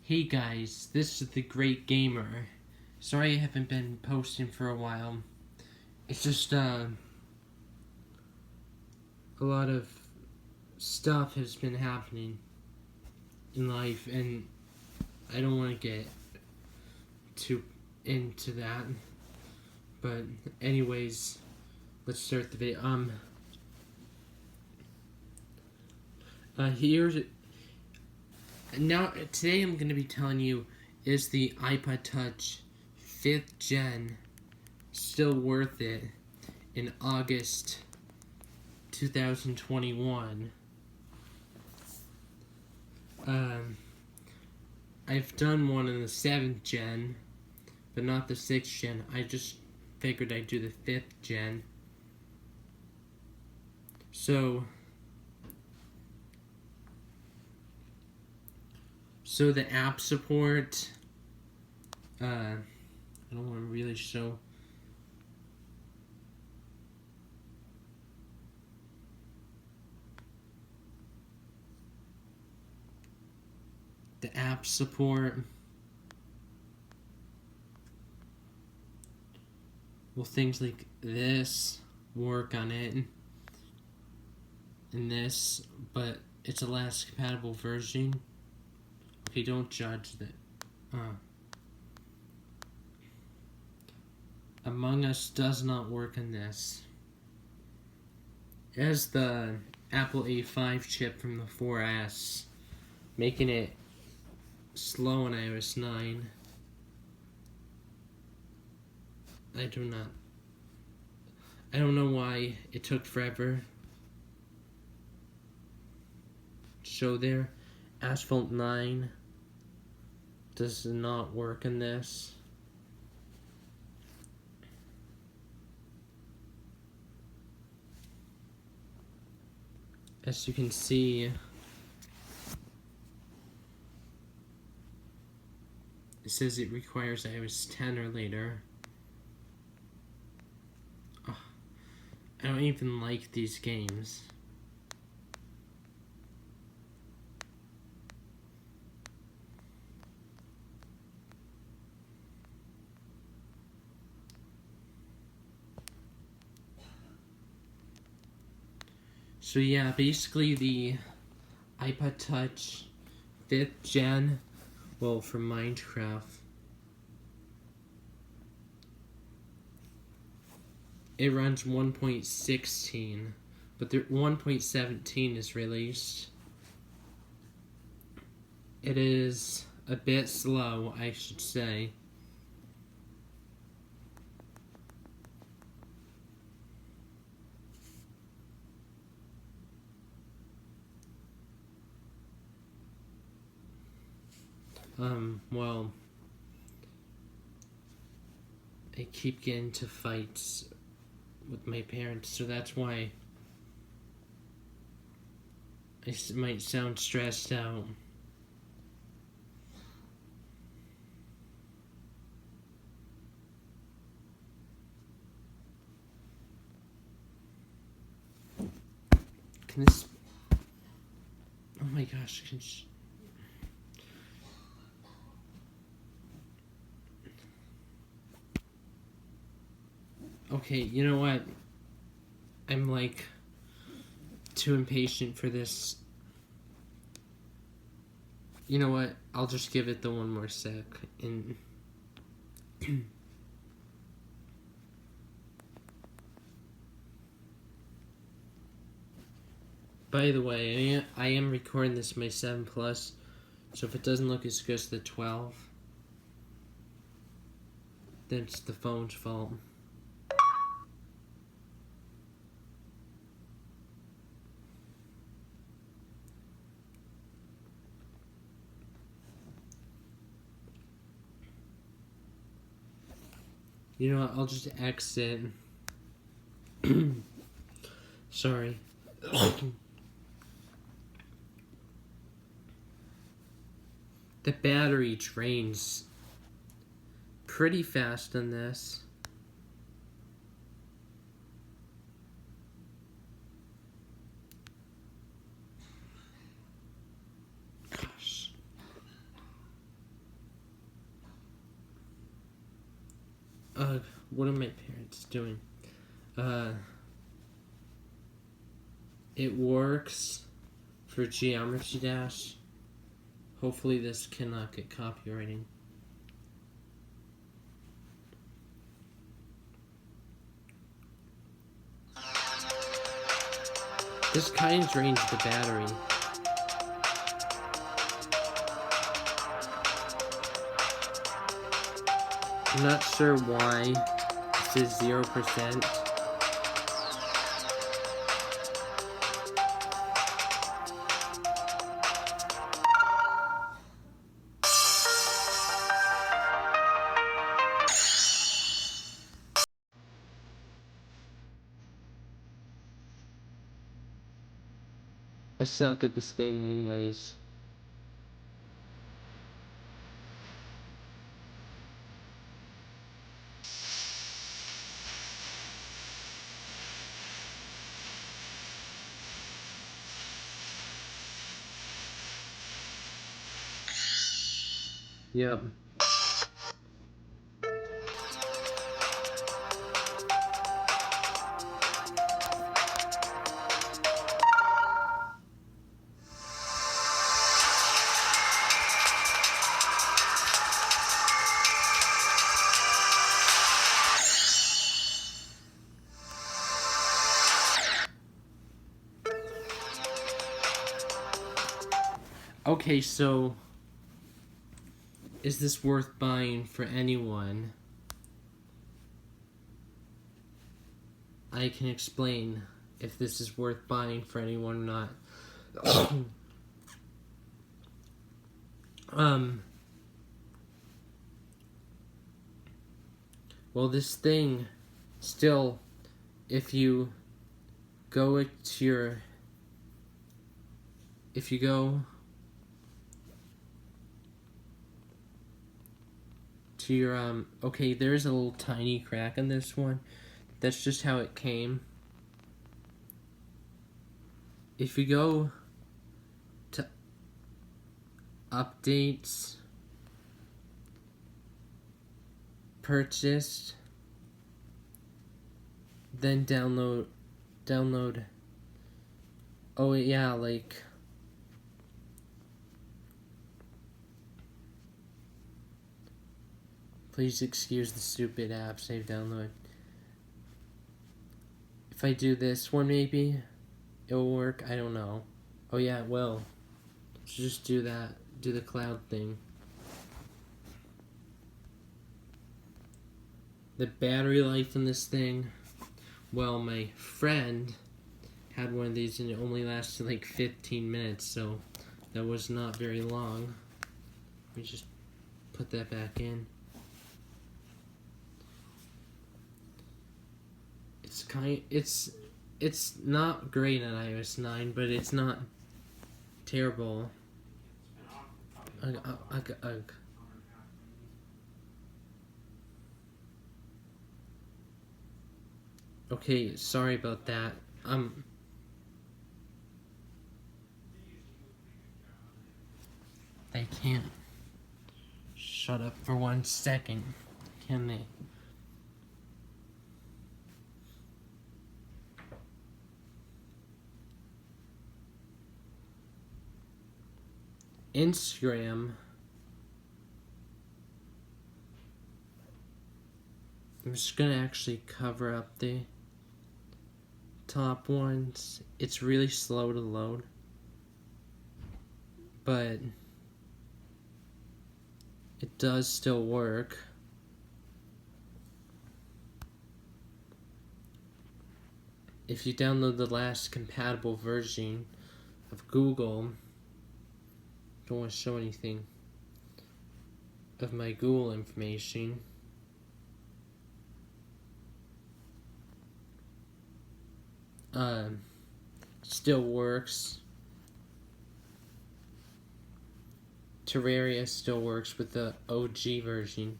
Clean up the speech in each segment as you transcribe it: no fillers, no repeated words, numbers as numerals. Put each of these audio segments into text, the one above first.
Hey guys, this is the Great Gamer. Sorry I haven't been posting for a while. It's just a lot of stuff has been happening in life, and I don't want to get too into that. But anyways, let's start the video. Today I'm going to be telling you, is the iPod Touch 5th gen still worth it in August 2021? I've done one in the 7th gen, but not the 6th gen. I just figured I'd do the 5th gen. So the app support, I don't want to really show. The app support will things like this work on it, and this, but it's a less compatible version. Okay, don't judge that. Among Us does not work on this. It has the Apple A5 chip from the 4S, making it slow on iOS 9. I don't know why it took forever. Show there. Asphalt 9 does not work in this. As you can see, it says it requires iOS 10 or later. Oh, I don't even like these games. So yeah, basically the iPod Touch 5th gen, well, for Minecraft, it runs 1.16, but the 1.17 is released. It is a bit slow, I should say. Well, I keep getting into fights with my parents, so that's why I might sound stressed out. Can this... Oh my gosh, Okay, you know what? I'm like too impatient for this. You know what? I'll just give it the one more sec. And by the way, I am recording this my 7 Plus, so if it doesn't look as good as the 12, then it's the phone's fault. You know what, I'll just exit. Sorry. The battery drains pretty fast on this. Gosh. what are my parents doing? It works for Geometry Dash. Hopefully this cannot get copywriting. This kind of drains the battery. I'm not sure why this is 0%. I suck at this game anyways. Yep. Okay, so is this worth buying for anyone? I can explain if this is worth buying for anyone or not. Well, this thing still, if you go to your, okay, there's a little tiny crack in this one. That's just how it came. If you go to updates, purchased, then download, oh yeah, like, please excuse the stupid apps I've downloaded. If I do this one, maybe it'll work. I don't know. Oh yeah, it will. So just do that. Do the cloud thing. The battery life in this thing. Well, my friend had one of these and it only lasted like 15 minutes, so that was not very long. Let me just put that back in. It's not great on iOS 9, but it's not terrible. Okay, sorry about that. They can't shut up for 1 second, can they? Instagram. I'm just gonna actually cover up the top ones. It's really slow to load, but it does still work. If you download the last compatible version of Google, don't want to show anything of my Google information. Still works. Terraria still works with the OG version.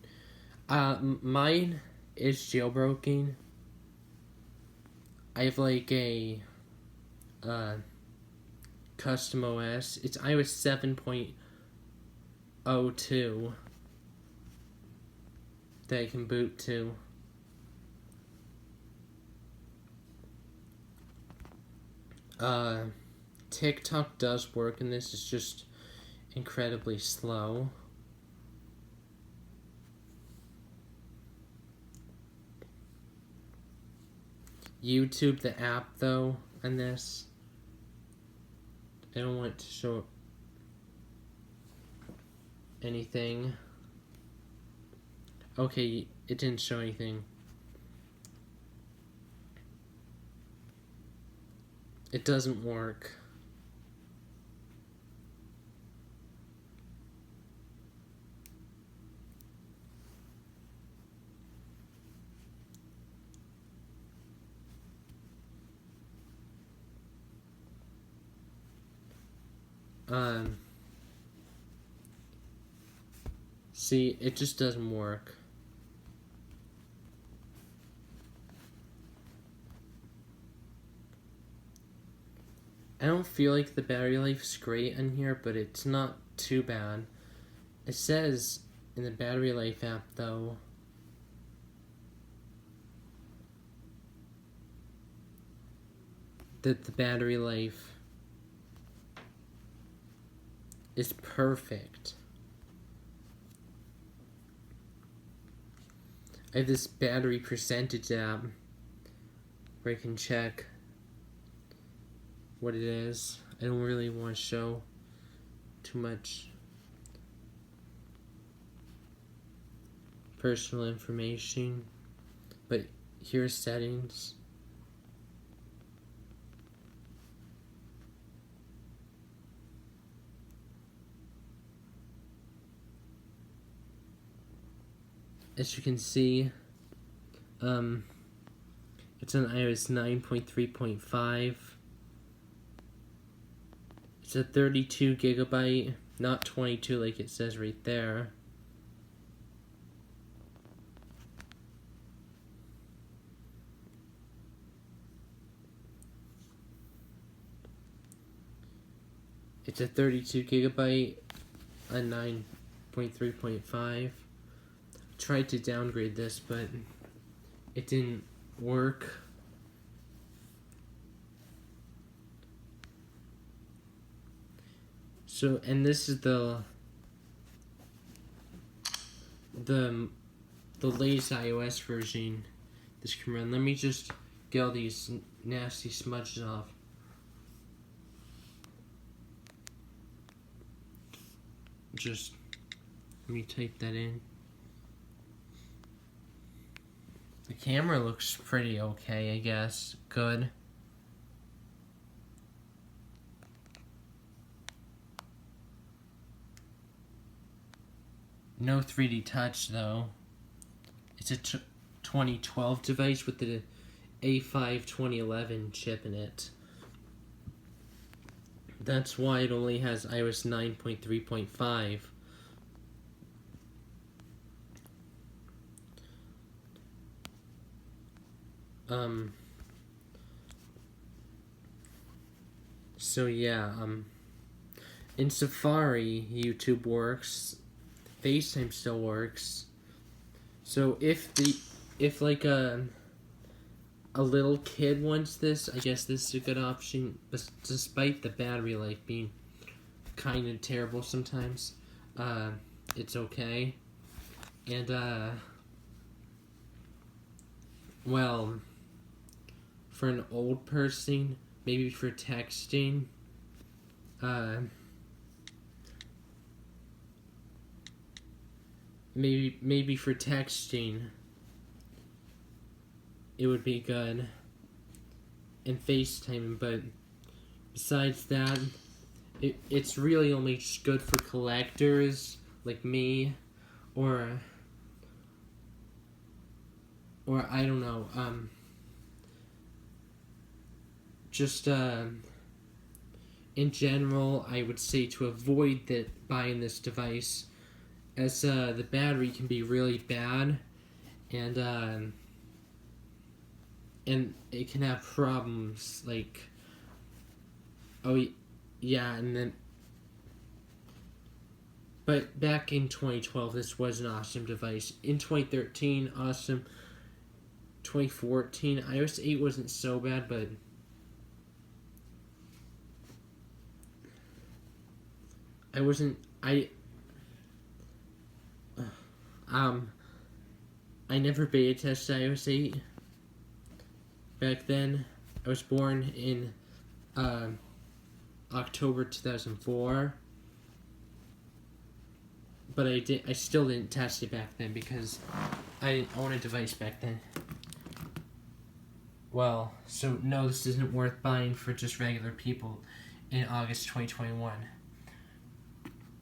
Mine is jailbroken. I have like a custom OS. It's iOS 7.02 that I can boot to. Uh, TikTok does work, and this is just incredibly slow. YouTube, the app, though, on this, I don't want to show anything. Okay, it didn't show anything. It doesn't work. See, it just doesn't work. I don't feel like the battery life's great in here, but it's not too bad. It says in the battery life app, though, that the battery life is perfect. I have this battery percentage app where I can check what it is. I don't really want to show too much personal information, but here's settings. As you can see, it's on iOS 9.3.5. It's a 32 gigabyte, not 22 like it says right there. It's a 32 gigabyte on 9.3.5. Tried to downgrade this, but it didn't work. So, and this is the latest iOS version this can run. Let me just get all these nasty smudges off. Just let me type that in. The camera looks pretty okay, I guess. Good. No 3D touch, though. It's a 2012 device with the A5 2011 chip in it. That's why it only has iOS 9.3.5. So yeah, in Safari, YouTube works. FaceTime still works. So if like a little kid wants this, I guess this is a good option. But despite the battery life being kind of terrible sometimes, it's okay. And well, for an old person, maybe for texting, maybe for texting, it would be good, and FaceTime, but besides that, it's really only just good for collectors like me, or I don't know, just in general, I would say to avoid buying this device, as the battery can be really bad, and it can have problems like, oh yeah, and then, but back in 2012, this was an awesome device. In 2013, awesome. 2014, iOS 8 wasn't so bad, but I wasn't. I never beta tested iOS 8 back then. I was born in October 2004, but I still didn't test it back then because I didn't own a device back then. Well, so no, this isn't worth buying for just regular people in August 2021.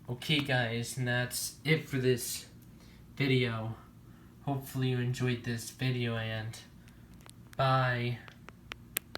Okay guys, and that's it for this video. Hopefully you enjoyed this video, and bye.